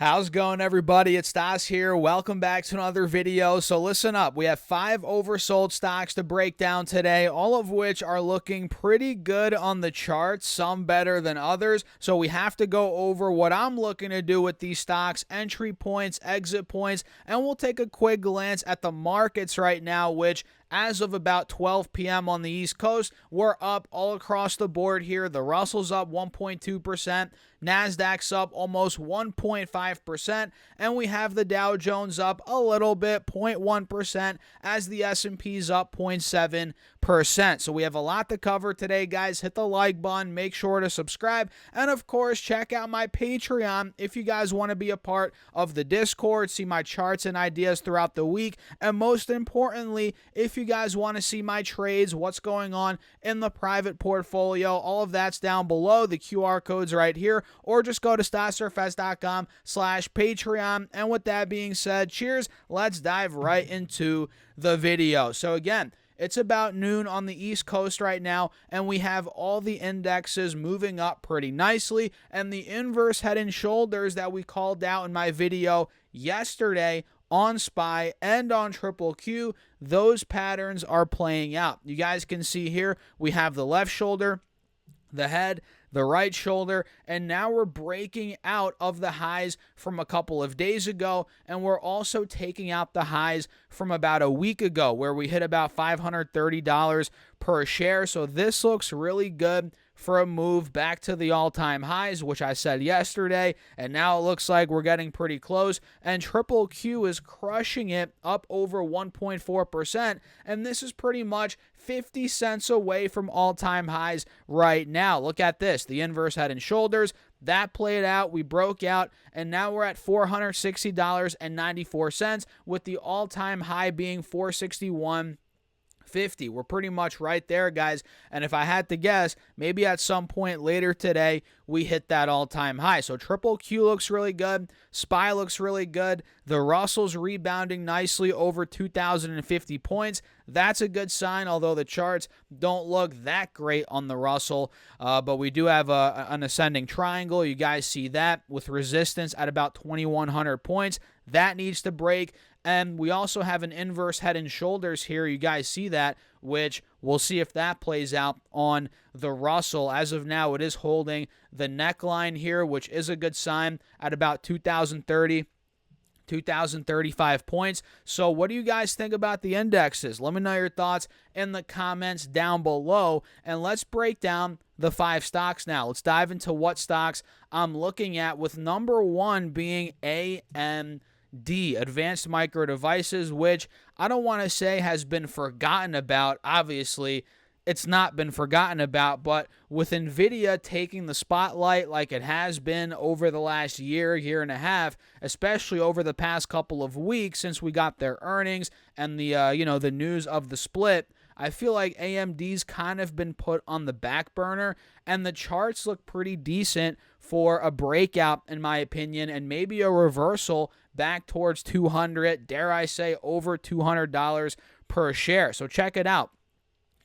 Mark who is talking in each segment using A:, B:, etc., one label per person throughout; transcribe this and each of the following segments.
A: How's it going, everybody? It's Stas here. Welcome back to another video. So listen up. We have 5 oversold stocks to break down today, all of which are looking pretty good on the charts, some better than others. So we have to go over what I'm looking to do with these stocks, entry points, exit points, and we'll take a quick glance at the markets right now, which as of about 12 p.m. on the East Coast, we're up all across the board here. The Russell's up 1.2%, Nasdaq's up almost 1.5%, and we have the Dow Jones up a little bit, 0.1%, as the S&P's up 0.7%. So we have a lot to cover today, guys. Hit the like button, make sure to subscribe, and of course, check out my Patreon if you guys want to be a part of the Discord, see my charts and ideas throughout the week, and most importantly, if you guys want to see my trades, what's going on in the private portfolio, all of that's down below. The QR code's right here, or just go to stassurfest.com/Patreon. And with that being said, cheers. Let's dive right into the video. So again, it's about noon on the East Coast right now, and we have all the indexes moving up pretty nicely, and the inverse head and shoulders that we called out in my video yesterday on SPY and on Triple Q, those patterns are playing out. You guys can see here, we have the left shoulder, the head, the right shoulder, and now we're breaking out of the highs from a couple of days ago, and we're also taking out the highs from about a week ago where we hit about $530 per share. So this looks really good for a move back to the all-time highs, which I said yesterday, and now it looks like we're getting pretty close, and Triple Q is crushing it up over 1.4%, and this is pretty much 50 cents away from all-time highs right now. Look at this, the inverse head and shoulders, that played out, we broke out, and now we're at $460.94, with the all-time high being $461.50. We're pretty much right there, guys, and if I had to guess, maybe at some point later today we hit that all-time high. So Triple Q looks really good, SPY looks really good, the Russell's rebounding nicely over 2,050 points. That's a good sign, although the charts don't look that great on the Russell, but we do have an ascending triangle. You guys see that with resistance at about 2,100 points. That needs to break. And we also have an inverse head and shoulders here. You guys see that, which we'll see if that plays out on the Russell. As of now, it is holding the neckline here, which is a good sign at about 2,035 points. So what do you guys think about the indexes? Let me know your thoughts in the comments down below. And let's break down the 5 stocks now. Let's dive into what stocks I'm looking at, with number 1 being AMD, Advanced Micro Devices, which I don't want to say has been forgotten about. Obviously, it's not been forgotten about, but with NVIDIA taking the spotlight like it has been over the last year and a half, especially over the past couple of weeks since we got their earnings and the the news of the split, I feel like AMD's kind of been put on the back burner, and the charts look pretty decent for a breakout, in my opinion, and maybe a reversal back towards 200, dare I say over $200 per share. So check it out.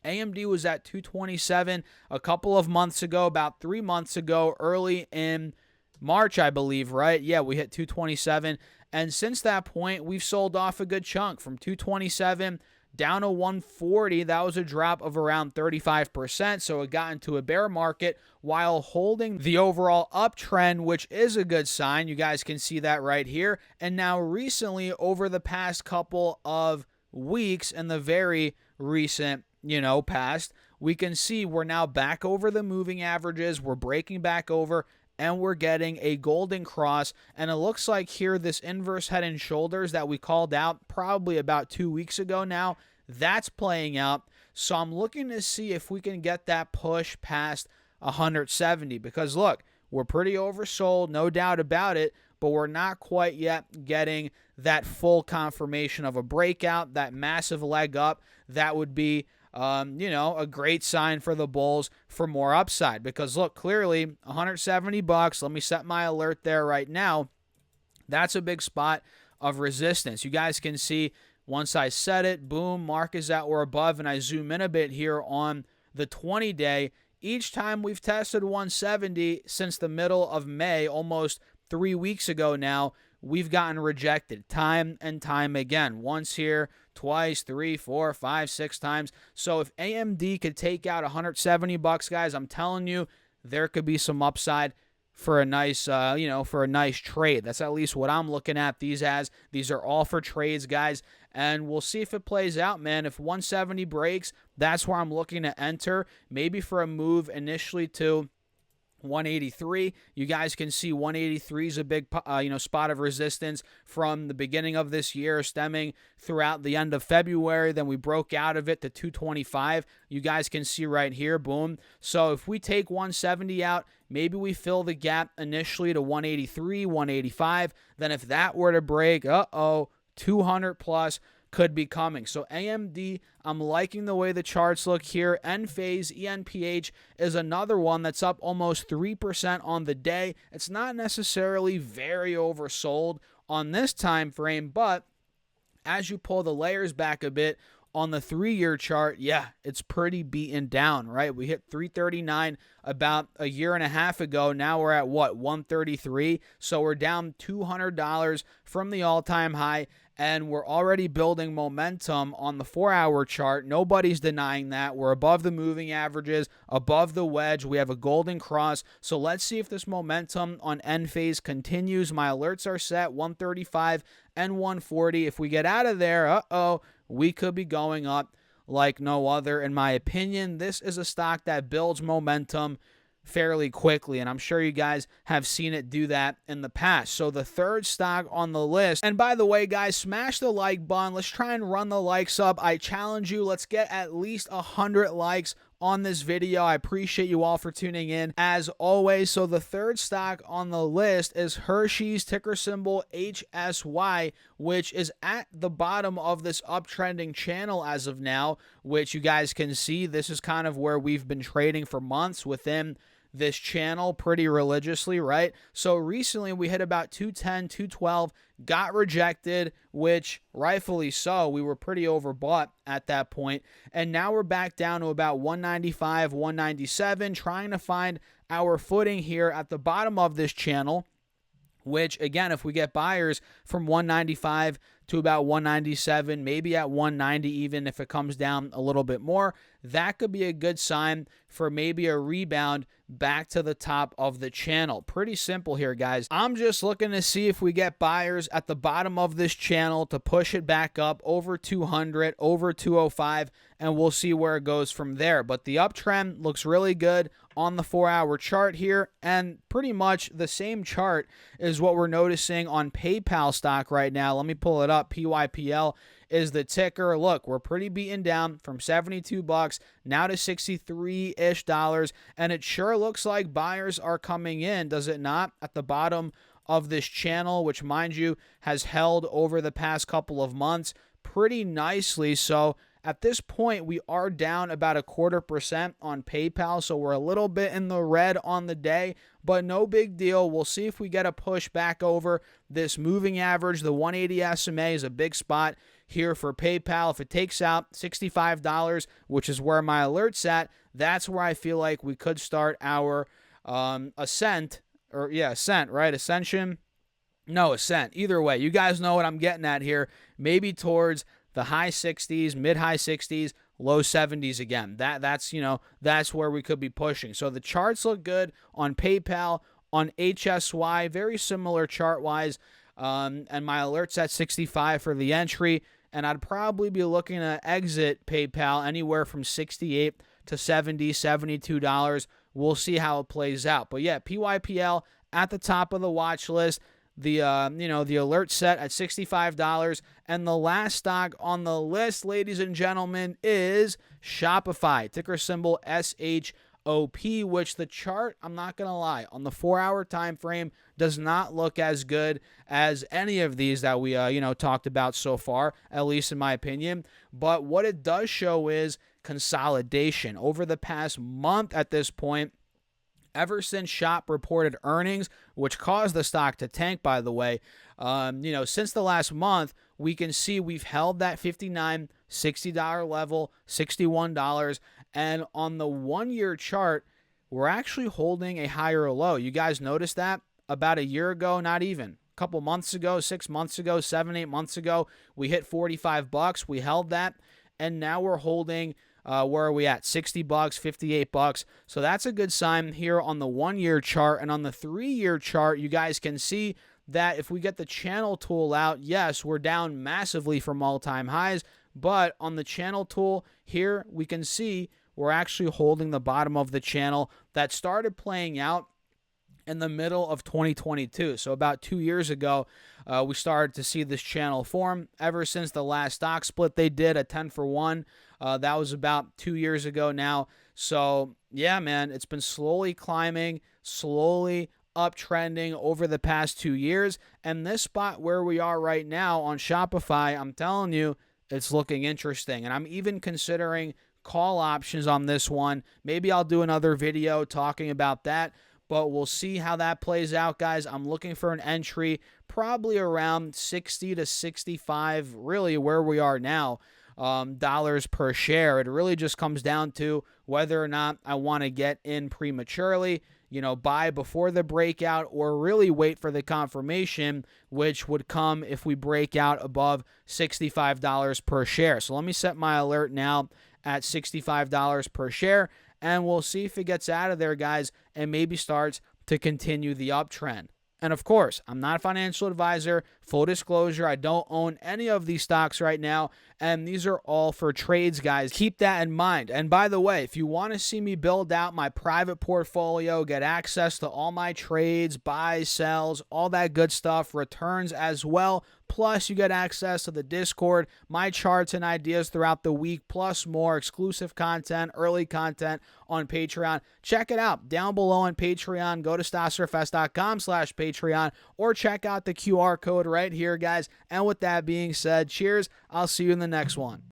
A: AMD was at 227 a couple of months ago, about 3 months ago, early in March, I believe, right? Yeah, we hit 227, and since that point, we've sold off a good chunk from 227 down to 140. That was a drop of around 35%, so it got into a bear market while holding the overall uptrend, which is a good sign. You guys can see that right here. And now recently, over the past couple of weeks, in the very recent past, we can see we're now back over the moving averages, we're breaking back over, and we're getting a golden cross, and it looks like here this inverse head and shoulders that we called out probably about 2 weeks ago now, that's playing out. So I'm looking to see if we can get that push past 170, because look, we're pretty oversold, no doubt about it, but we're not quite yet getting that full confirmation of a breakout, that massive leg up. That would be a great sign for the bulls for more upside, because look, clearly $170. Let me set my alert there right now. That's a big spot of resistance. You guys can see once I set it, boom, mark is at or above, and I zoom in a bit here on the 20-day. Each time we've tested 170 since the middle of May, almost 3 weeks ago now, we've gotten rejected time and time again. Once here, twice, 3, 4, 5, 6 times. So if AMD could take out $170, guys, I'm telling you, there could be some upside for a nice, for a nice trade. That's at least what I'm looking at these as. These are all for trades, guys, and we'll see if it plays out, man. If 170 breaks, that's where I'm looking to enter, maybe for a move initially to 183. You guys can see 183 is a big spot of resistance from the beginning of this year, stemming throughout the end of February. Then we broke out of it to 225. You guys can see right here, boom. So if we take 170 out, maybe we fill the gap initially to 183, 185. Then if that were to break, 200 plus could be coming. So AMD, I'm liking the way the charts look here. Enphase, ENPH, is another one that's up almost 3% on the day. It's not necessarily very oversold on this time frame, but as you pull the layers back a bit on the 3-year chart, yeah, it's pretty beaten down, right? We hit 339 about a year and a half ago. Now we're at what, 133? So we're down $200 from the all-time high, and we're already building momentum on the 4-hour chart. Nobody's denying that. We're above the moving averages, above the wedge. We have a golden cross. So let's see if this momentum on Enphase continues. My alerts are set, 135 and 140. If we get out of there, we could be going up like no other. In my opinion, this is a stock that builds momentum fairly quickly, and I'm sure you guys have seen it do that in the past. So the third stock on the list, and by the way, guys, smash the like button. Let's try and run the likes up. I challenge you, let's get at least 100 likes on this video. I appreciate you all for tuning in as always. So the third stock on the list is Hershey's, ticker symbol HSY, which is at the bottom of this uptrending channel as of now, which you guys can see. This is kind of where we've been trading for months within this channel pretty religiously, right? So recently we hit about 210, 212, got rejected, which rightfully so. We were pretty overbought at that point. And now we're back down to about 195, 197, trying to find our footing here at the bottom of this channel, which again, if we get buyers from 195 to about 197, maybe at 190 even if it comes down a little bit more, that could be a good sign for maybe a rebound back to the top of the channel. Pretty simple here, guys. I'm just looking to see if we get buyers at the bottom of this channel to push it back up over 200, over 205, and we'll see where it goes from there. But the uptrend looks really good on the 4-hour chart here, and pretty much the same chart is what we're noticing on PayPal stock right now. Let me pull it up. PYPL is the ticker. Look, we're pretty beaten down from $72 now to $63-ish, and it sure looks like buyers are coming in, does it not, at the bottom of this channel, which, mind you, has held over the past couple of months pretty nicely. So at this point, we are down about 0.25% on PayPal, so we're a little bit in the red on the day, but no big deal. We'll see if we get a push back over this moving average. The 180 SMA is a big spot here for PayPal. If it takes out $65, which is where my alert's at, that's where I feel like we could start our ascent, right? Ascension? No, ascent. Either way, you guys know what I'm getting at here. Maybe towards the high 60s, mid-high 60s, low 70s again. That's where we could be pushing. So the charts look good on PayPal, on HSY, very similar chart-wise, and my alert's at 65 for the entry, and I'd probably be looking to exit PayPal anywhere from 68 to 70, $72. We'll see how it plays out. But yeah, PYPL at the top of the watch list. The alert set at $65, and the last stock on the list, ladies and gentlemen, is Shopify, ticker symbol SHOP, which the chart, I'm not gonna lie, on the 4-hour time frame does not look as good as any of these that we talked about so far, at least in my opinion. But what it does show is consolidation over the past month at this point. Ever since Shop reported earnings, which caused the stock to tank, by the way, since the last month, we can see we've held that $59, $60 level, $61, and on the 1-year chart, we're actually holding a higher low. You guys notice that? about a year ago, not even. A couple months ago, 6 months ago, 7, 8 months ago, we hit $45. We held that, and now we're holding, where are we at? $60, $58. So that's a good sign here on the 1-year chart. And on the 3-year chart, you guys can see that if we get the channel tool out, yes, we're down massively from all-time highs. But on the channel tool here, we can see we're actually holding the bottom of the channel that started playing out in the middle of 2022. So about 2 years ago, we started to see this channel form. Ever since the last stock split they did, a 10-for-1, that was about 2 years ago now. So yeah, man, it's been slowly climbing, slowly uptrending over the past 2 years. And this spot where we are right now on Shopify, I'm telling you, it's looking interesting. And I'm even considering call options on this one. Maybe I'll do another video talking about that, but we'll see how that plays out, guys. I'm looking for an entry probably around 60 to 65, really where we are now, dollars per share. It really just comes down to whether or not I want to get in prematurely, buy before the breakout, or really wait for the confirmation, which would come if we break out above $65 per share. So let me set my alert now at $65 per share, and we'll see if it gets out of there, guys, and maybe starts to continue the uptrend. And of course, I'm not a financial advisor. Full disclosure, I don't own any of these stocks right now, and these are all for trades, guys. Keep that in mind. And by the way, if you want to see me build out my private portfolio, get access to all my trades, buys, sells, all that good stuff, returns as well, plus you get access to the Discord, my charts and ideas throughout the week, plus more exclusive content, early content on Patreon. Check it out down below on Patreon. Go to stockssurfest.com/Patreon or check out the QR code right here, guys. And with that being said, cheers. I'll see you in the next one.